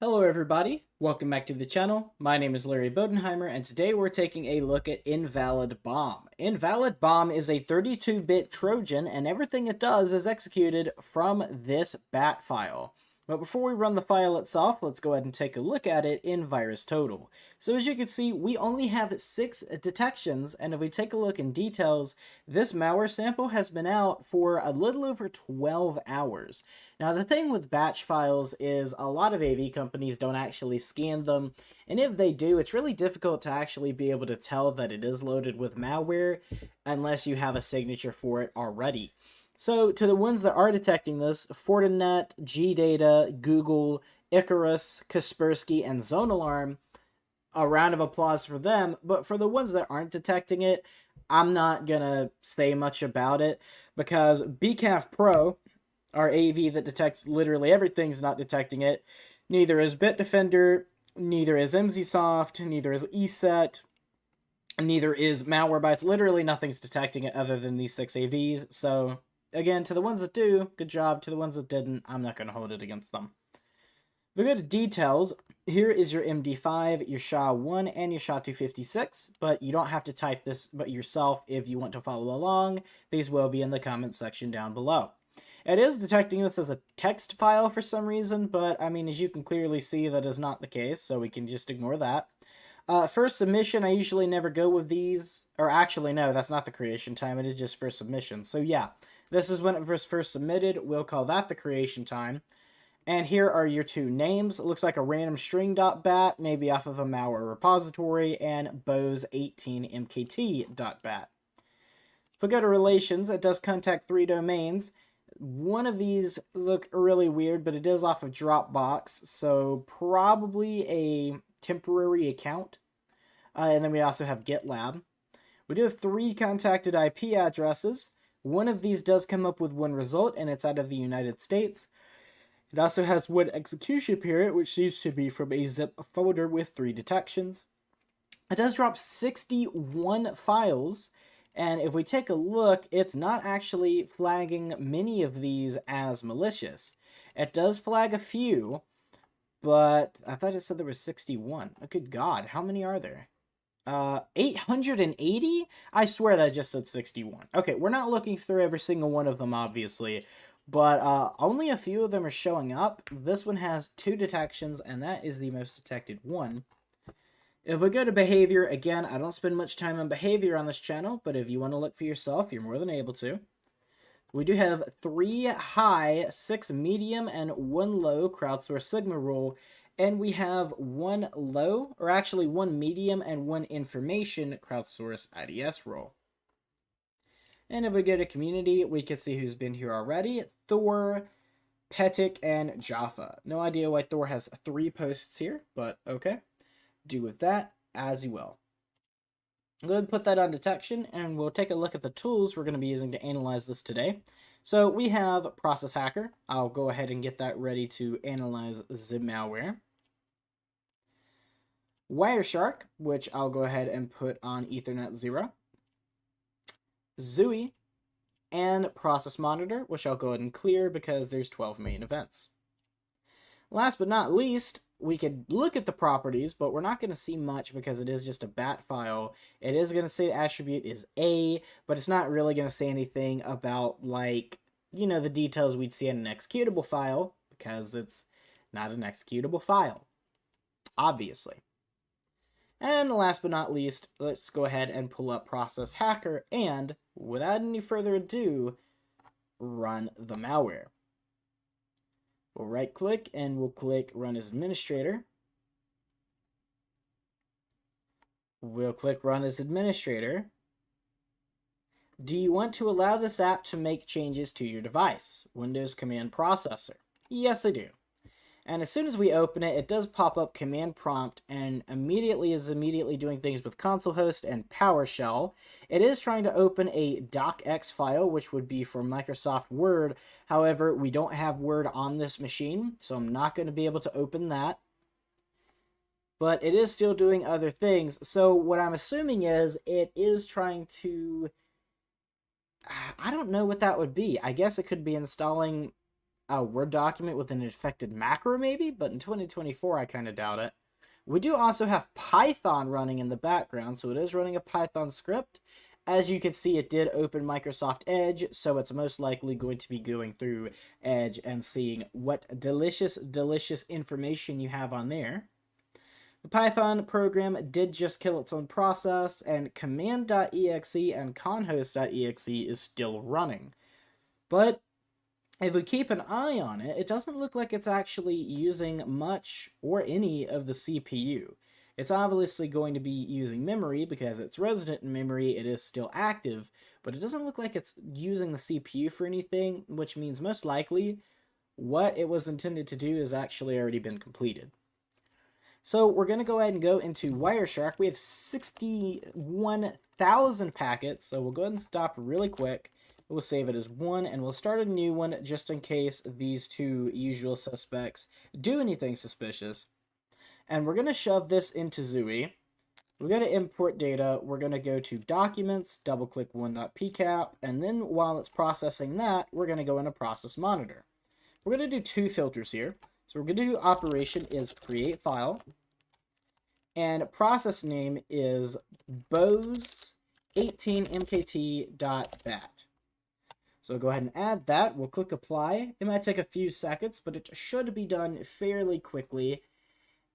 Hello everybody, welcome back to the channel. My name is Larry Bodenheimer, and today we're taking a look at InvalidBOM. InvalidBOM is a 32-bit Trojan, and everything it does is executed from this bat file. But before we run the file itself, let's go ahead and take a look at it in VirusTotal. So as you can see, we only have 6 detections, and if we take a look in details, this malware sample has been out for a little over 12 hours. Now, the thing with batch files is a lot of AV companies don't actually scan them, and if they do, it's really difficult to actually be able to tell that it is loaded with malware unless you have a signature for it already. So, to the ones that are detecting this, Fortinet, GData, Google, Icarus, Kaspersky, and ZoneAlarm, a round of applause for them. But for the ones that aren't detecting it, I'm not gonna say much about it because BCAF Pro, our AV that detects literally everything's not detecting it. Neither is Bitdefender, neither is MZSoft, neither is ESET, neither is Malwarebytes. Literally nothing's detecting it other than these 6 AVs. So, again, to the ones that do, good job. To the ones that didn't, I'm not going to hold it against them. If we go to details, here is your MD5, your SHA-1, and your SHA-256, but you don't have to type this but yourself if you want to follow along. These will be in the comment section down below. It is detecting this as a text file for some reason, but I mean, as you can clearly see, that is not the case, so we can just ignore that. First submission, I usually never go with these, or actually, no, that's not the creation time, it is just first submission. So yeah, this is when it was first submitted, we'll call that the creation time. And here are your 2 names. It looks like a random string.bat, maybe off of a malware repository, and Bose18mkt.bat. If we go to relations, it does contact 3 domains. One of these look really weird, but it is off of Dropbox, so probably a temporary account. And then we also have GitLab. We do have 3 contacted IP addresses. One of these does come up with 1 result, and it's out of the United States. It also has 1 execution period, which seems to be from a zip folder with 3 detections. It does drop 61 files. And if we take a look, it's not actually flagging many of these as malicious. It does flag a few, but I thought it said there was 61. Oh, good God, how many are there? 880? I swear that just said 61. Okay, we're not looking through every single one of them, obviously, but only a few of them are showing up. This one has 2 detections, and that is the most detected one. If we go to behavior, again, I don't spend much time on behavior on this channel, but if you want to look for yourself, you're more than able to. We do have 3 high, 6 medium, and 1 low crowdsource sigma rule, and we have 1 low, or actually 1 medium and 1 information crowdsource IDS rule. And if we go to community, we can see who's been here already. Thor, Petic, and Jaffa. No idea why Thor has 3 posts here, but okay. Do with that as you will. I'm going to put that on detection, and we'll take a look at the tools we're going to be using to analyze this today. So we have Process Hacker. I'll go ahead and get that ready to analyze the malware. Wireshark, which I'll go ahead and put on Ethernet 0. Zooey, and Process Monitor, which I'll go ahead and clear because there's 12 main events. Last but not least, we could look at the properties, but we're not going to see much because it is just a bat file. It is going to say the attribute is A, but it's not really going to say anything about, like, you know, the details we'd see in an executable file because it's not an executable file, obviously. And last but not least, let's go ahead and pull up Process Hacker and, without any further ado, run the malware. We'll right-click, and we'll click Run as Administrator. We'll click Run as Administrator. Do you want to allow this app to make changes to your device? Windows Command Processor. Yes, I do. And as soon as we open it, it does pop up Command Prompt, and immediately doing things with console host and PowerShell. It is trying to open a docx file, which would be for Microsoft Word. However, we don't have Word on this machine, so I'm not going to be able to open that. But it is still doing other things. So what I'm assuming is it is trying to... I don't know what that would be. I guess it could be installing a Word document with an infected macro maybe, but in 2024 I kind of doubt it. We do also have Python running in the background, so it is running a Python script. As you can see, it did open Microsoft Edge, so it's most likely going to be going through Edge and seeing what delicious, delicious information you have on there. The Python program did just kill its own process, and command.exe and conhost.exe is still running. But if we keep an eye on it, it doesn't look like it's actually using much or any of the CPU. It's obviously going to be using memory because it's resident in memory, it is still active, but it doesn't look like it's using the CPU for anything, which means most likely what it was intended to do has actually already been completed. So we're going to go ahead and go into Wireshark. We have 61,000 packets, so we'll go ahead and stop really quick. We'll save it as 1, and we'll start a new one just in case these two usual suspects do anything suspicious. And we're going to shove this into Zooey. We're going to import data. We're going to go to Documents, double-click 1.pcap, and then while it's processing that, we're going to go into Process Monitor. We're going to do 2 filters here. So we're going to do operation is create file, and process name is bose18mkt.bat. So go ahead and add that. We'll click apply. It might take a few seconds, but it should be done fairly quickly.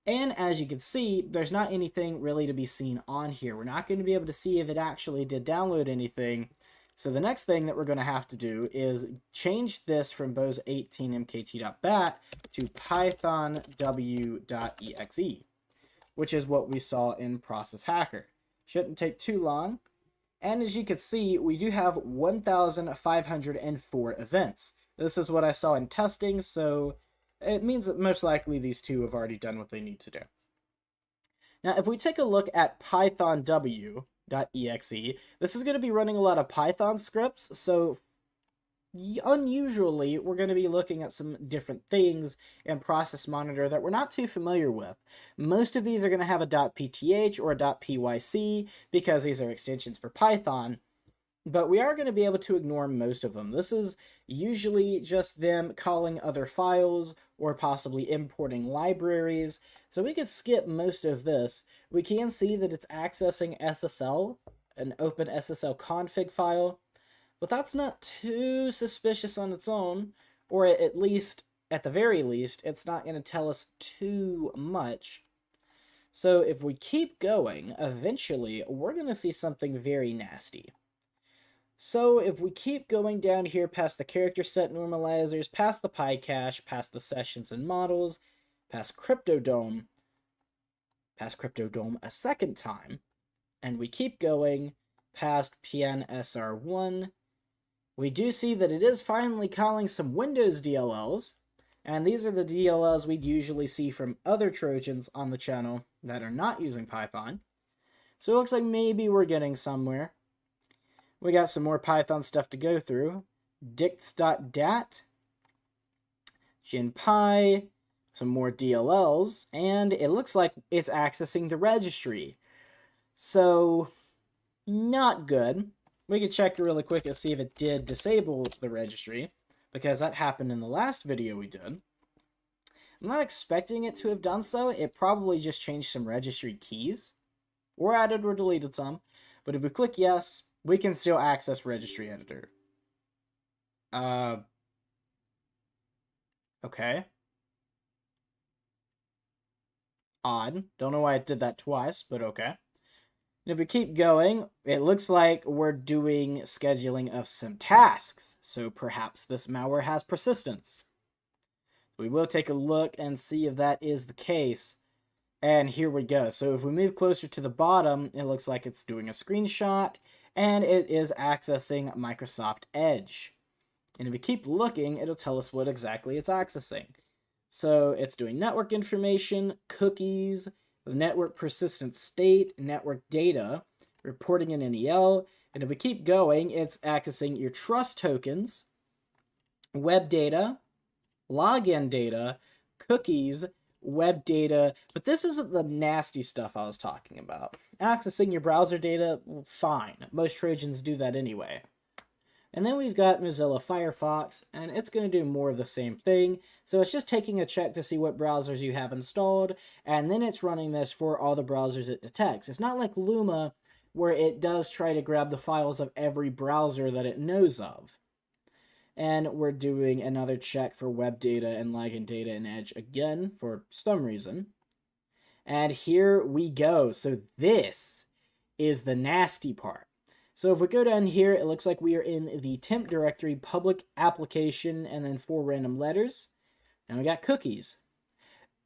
And as you can see, there's not anything really to be seen on here. We're not going to be able to see if it actually did download anything. So the next thing that we're going to have to do is change this from bose18mkt.bat to pythonw.exe, which is what we saw in Process Hacker. Shouldn't take too long. And as you can see, we do have 1,504 events. This is what I saw in testing, so it means that most likely these two have already done what they need to do. Now, if we take a look at pythonw.exe, this is going to be running a lot of Python scripts, so unusually, we're going to be looking at some different things in Process Monitor that we're not too familiar with. Most of these are going to have a .pth or a .pyc because these are extensions for Python, but we are going to be able to ignore most of them. This is usually just them calling other files or possibly importing libraries, so we could skip most of this. We can see that it's accessing SSL, an open SSL config file, but that's not too suspicious on its own, or at the very least, it's not going to tell us too much. So if we keep going, eventually, we're going to see something very nasty. So if we keep going down here past the character set normalizers, past the PyCache, past the sessions and models, past Cryptodome a second time, and we keep going past PNSR1, we do see that it is finally calling some Windows DLLs, and these are the DLLs we'd usually see from other Trojans on the channel that are not using Python. So it looks like maybe we're getting somewhere. We got some more Python stuff to go through. dix.dat, GenPy, some more DLLs, and it looks like it's accessing the registry. So, not good. We could check really quick and see if it did disable the registry, because that happened in the last video we did. I'm not expecting it to have done so. It probably just changed some registry keys, or added or deleted some. But if we click yes, we can still access registry editor. Okay. Odd. Don't know why it did that twice, but okay. And if we keep going, it looks like we're doing scheduling of some tasks. So perhaps this malware has persistence. We will take a look and see if that is the case. And here we go. So if we move closer to the bottom, it looks like it's doing a screenshot, and it is accessing Microsoft Edge. And if we keep looking, it'll tell us what exactly it's accessing. So it's doing network information, cookies, the network persistent state, network data, reporting in NEL, and if we keep going, it's accessing your trust tokens, web data, login data, cookies, web data, but this isn't the nasty stuff I was talking about. Accessing your browser data, fine. Most Trojans do that anyway. And then we've got Mozilla Firefox, and it's going to do more of the same thing. So it's just taking a check to see what browsers you have installed, and then it's running this for all the browsers it detects. It's not like Luma, where it does try to grab the files of every browser that it knows of. And we're doing another check for web data and login data in Edge again for some reason. And here we go. So this is the nasty part. So if we go down here, it looks like we are in the temp directory, public application, and then 4 random letters. And we got cookies.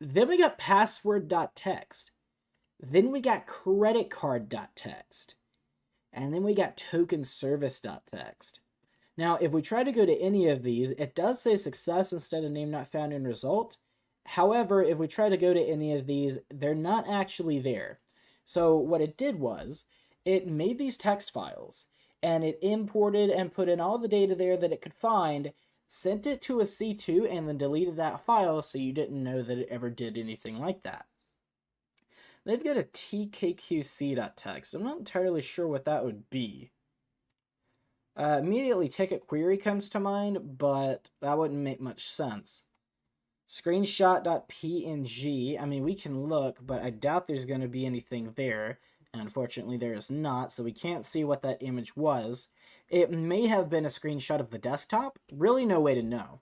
Then we got password.txt. Then we got credit card.txt. And then we got token service.txt. Now, if we try to go to any of these, it does say success instead of name not found in result. However, if we try to go to any of these, they're not actually there. So what it did was, it made these text files, and it imported and put in all the data there that it could find, sent it to a C2, and then deleted that file so you didn't know that it ever did anything like that. They've got a tkqc.txt. I'm not entirely sure what that would be. Immediately ticket query comes to mind, but that wouldn't make much sense. Screenshot.png, I mean, we can look, but I doubt there's going to be anything there. Unfortunately, there is not, so we can't see what that image was. It may have been a screenshot of the desktop. Really no way to know.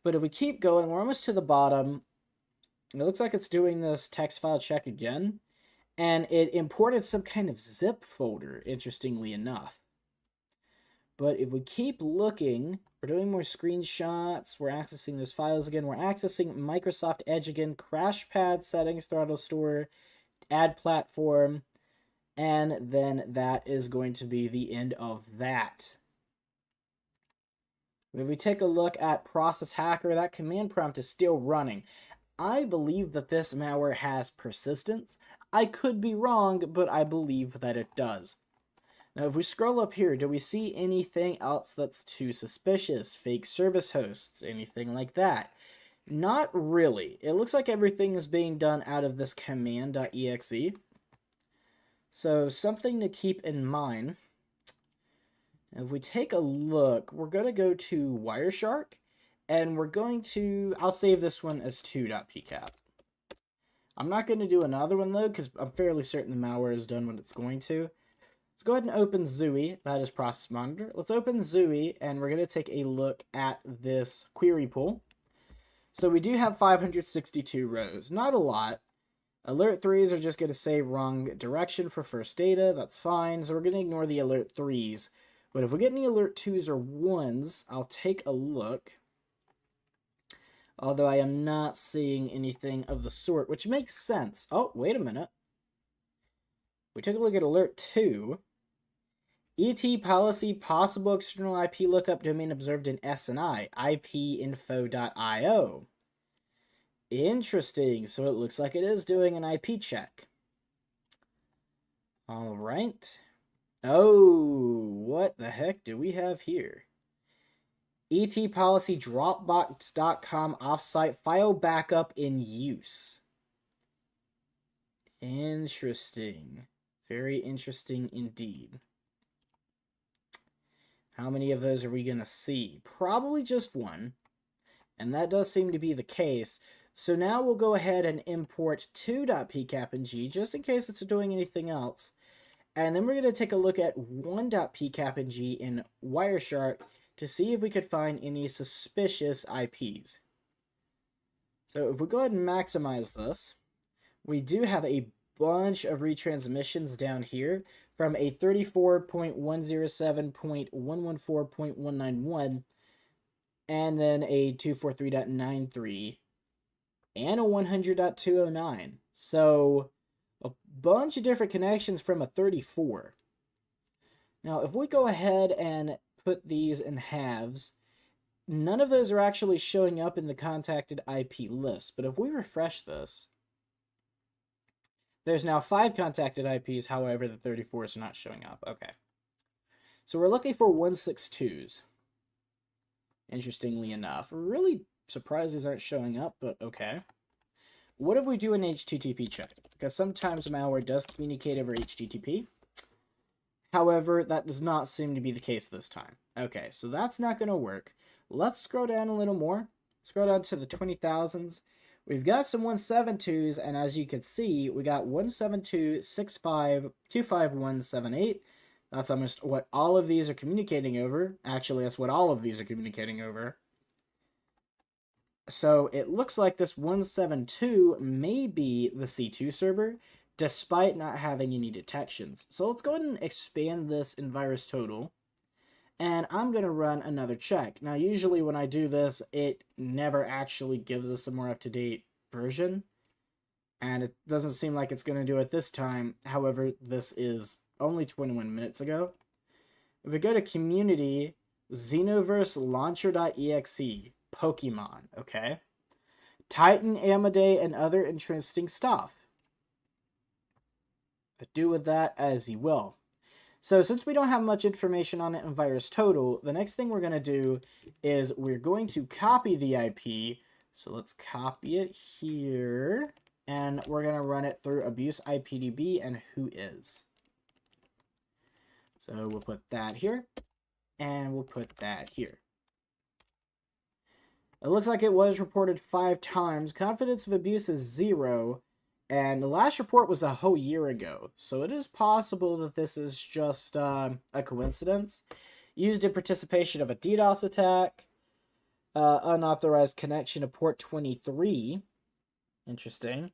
But if we keep going, we're almost to the bottom. It looks like it's doing this text file check again. And it imported some kind of zip folder, interestingly enough. But if we keep looking, we're doing more screenshots, we're accessing those files again, we're accessing Microsoft Edge again, CrashPad settings, throttle store, add platform, and then that is going to be the end of that. If we take a look at Process Hacker, that command prompt is still running. I believe that this malware has persistence. I could be wrong, but I believe that it does. Now, if we scroll up here, do we see anything else that's too suspicious? Fake service hosts, anything like that? Not really. It looks like everything is being done out of this command.exe. So something to keep in mind. If we take a look, we're going to go to Wireshark, and we're going to, I'll save this one as 2.pcap. I'm not going to do another one, though, because I'm fairly certain the malware has done what it's going to. Let's go ahead and open Zooey, that is Process Monitor. Let's open Zooey, and we're going to take a look at this query pool. So we do have 562 rows, not a lot. Alert 3s are just going to say wrong direction for first data, that's fine, so we're going to ignore the alert 3s. But if we get any alert 2s or 1s, I'll take a look. Although I am not seeing anything of the sort, which makes sense. Oh, wait a minute. We took a look at alert 2. ET policy, possible external IP lookup domain observed in SNI, ipinfo.io. Interesting, so it looks like it is doing an IP check. All right. Oh, what the heck do we have here? ET policy Dropbox.com offsite file backup in use. Interesting. Very interesting indeed. How many of those are we going to see? Probably just one. And that does seem to be the case. So now we'll go ahead and import 2.pcapng just in case it's doing anything else. And then we're going to take a look at 1.pcapng in Wireshark to see if we could find any suspicious IPs. So if we go ahead and maximize this, we do have a bunch of retransmissions down here from a 34.107.114.191 and then a 243.93 and a 100.209. So a bunch of different connections from a 34. Now, if we go ahead and put these in halves, none of those are actually showing up in the contacted IP list. But if we refresh this, there's now 5 contacted IPs, however, the 34 is not showing up. Okay. So we're looking for 162s. Interestingly enough. We're really surprised these aren't showing up, but okay. What if we do an HTTP check? Because sometimes malware does communicate over HTTP. However, that does not seem to be the case this time. Okay, so that's not going to work. Let's scroll down a little more. Scroll down to the 20,000s. We've got some 172s, and as you can see, we got 172.65.25178. That's almost what all of these are communicating over. Actually, that's what all of these are communicating over. So it looks like this 172 may be the C2 server, despite not having any detections. So let's go ahead and expand this in VirusTotal. And I'm going to run another check. Now, usually when I do this, it never actually gives us a more up-to-date version. And it doesn't seem like it's going to do it this time. However, this is only 21 minutes ago. If we go to Community, Xenoverse Launcher.exe, Pokemon, okay? Titan, Amaday, and other interesting stuff. Do with that as you will. So since we don't have much information on it in VirusTotal, the next thing we're going to do is we're going to copy the IP. So let's copy it here, and we're going to run it through abuse IPDB and whois. So we'll put that here, and we'll put that here. It looks like it was reported 5 times. Confidence of abuse is 0. And the last report was a whole year ago. So it is possible that this is just a coincidence. Used in participation of a DDoS attack. Unauthorized connection to port 23. Interesting.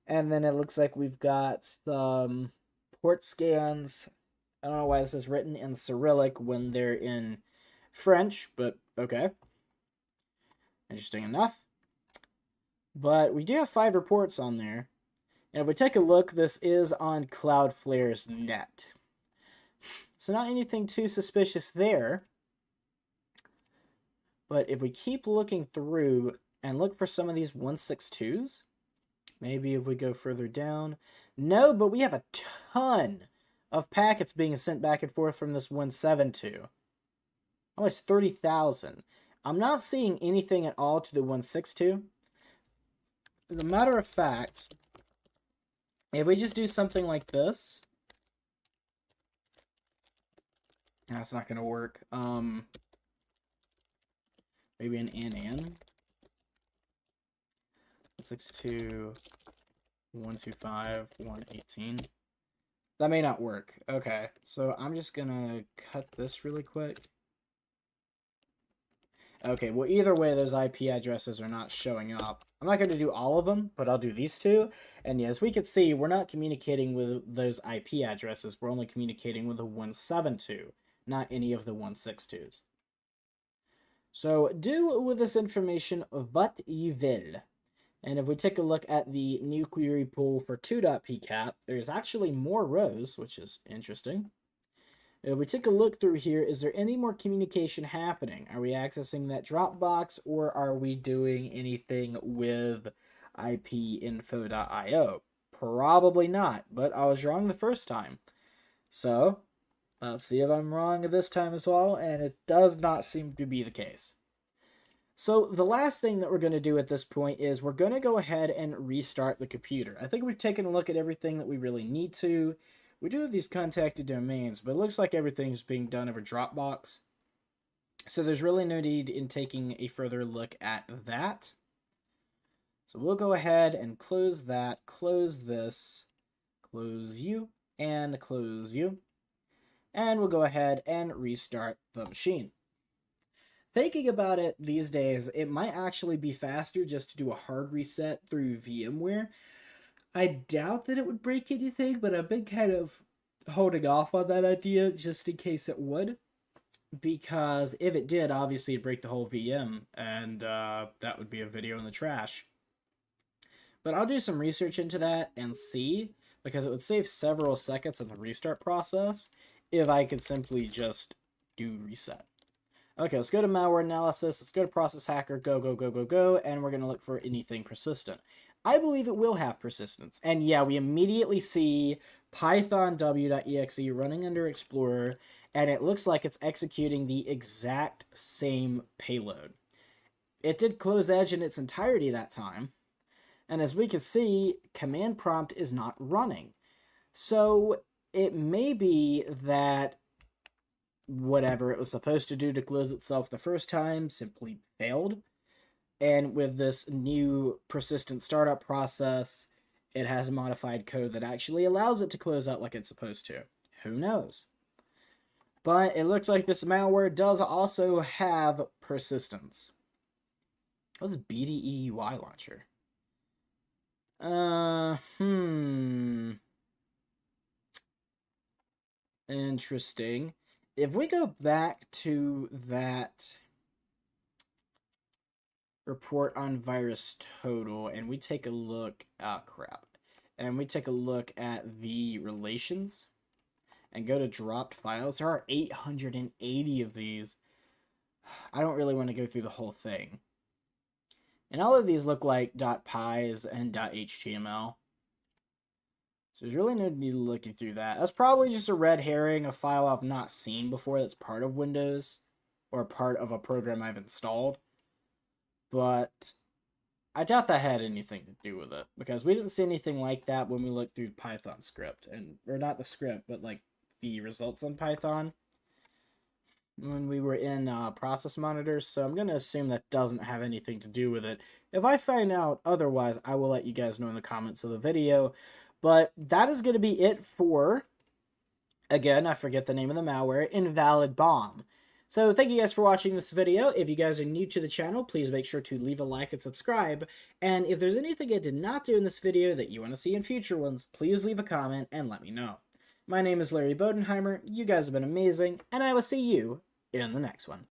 And then it looks like we've got some port scans. I don't know why this is written in Cyrillic when they're in French, but okay. Interesting enough. But we do have 5 reports on there. And if we take a look, this is on Cloudflare's net. So not anything too suspicious there. But if we keep looking through and look for some of these 162s, maybe if we go further down. No, but we have a ton of packets being sent back and forth from this 172. Almost 30,000. I'm not seeing anything at all to the 162. As a matter of fact, if we just do something like this, that's not going to work. Maybe an and. 162, 125, 118. That may not work. Okay, so I'm just going to cut this really quick. Okay, well, either way, those IP addresses are not showing up. I'm not going to do all of them, but I'll do these 2. And yeah, as we can see, we're not communicating with those IP addresses. We're only communicating with the 172, not any of the 162s. So do with this information what you will. And if we take a look at the new query pool for 2.pcap, there's actually more rows, which is interesting. If we take a look through here, is there any more communication happening? Are we accessing that Dropbox, or are we doing anything with ipinfo.io? Probably not, but I was wrong the first time. So, let's see if I'm wrong this time as well, and it does not seem to be the case. So the last thing that we're going to do at this point is we're going to go ahead and restart the computer. I think we've taken a look at everything that we really need to. We do have these contacted domains, but it looks like everything's being done over Dropbox. So there's really no need in taking a further look at that. So we'll go ahead and close that, close this, close you, and close you. And we'll go ahead and restart the machine. Thinking about it these days, it might actually be faster just to do a hard reset through VMware. I doubt that it would break anything, but I've been kind of holding off on that idea just in case it would. Because if it did, obviously it'd break the whole VM, and that would be a video in the trash. But I'll do some research into that and see, because it would save several seconds in the restart process if I could simply just do reset. Okay, let's go to malware analysis, let's go to process hacker, go, and we're going to look for anything persistent. I believe it will have persistence. And yeah, we immediately see Python w.exe running under Explorer, and it looks like it's executing the exact same payload. It did close edge in its entirety that time, and as we can see, command prompt is not running. So it may be that whatever it was supposed to do to close itself the first time simply failed. And with this new persistent startup process, it has modified code that actually allows it to close out like it's supposed to. Who knows? But it looks like this malware does also have persistence. What's BDE UI launcher? Interesting. If we go back to that report on virus total and we take a look, and we take a look at the relations and go to dropped files, there are 880 of these. I don't really want to go through the whole thing. And all of these look like .pys and .html. So there's really no need looking through that. That's probably just a red herring, a file I've not seen before that's part of Windows or part of a program I've installed. But I doubt that had anything to do with it, because we didn't see anything like that when we looked through Python script, or not the script, but like the results in Python when we were in process monitors. So I'm going to assume that doesn't have anything to do with it. If I find out otherwise, I will let you guys know in the comments of the video. But that is going to be it for, again, I forget the name of the malware, InvalidBOM. So thank you guys for watching this video. If you guys are new to the channel, please make sure to leave a like and subscribe. And if there's anything I did not do in this video that you want to see in future ones, please leave a comment and let me know. My name is Larry Bodenheimer, you guys have been amazing, and I will see you in the next one.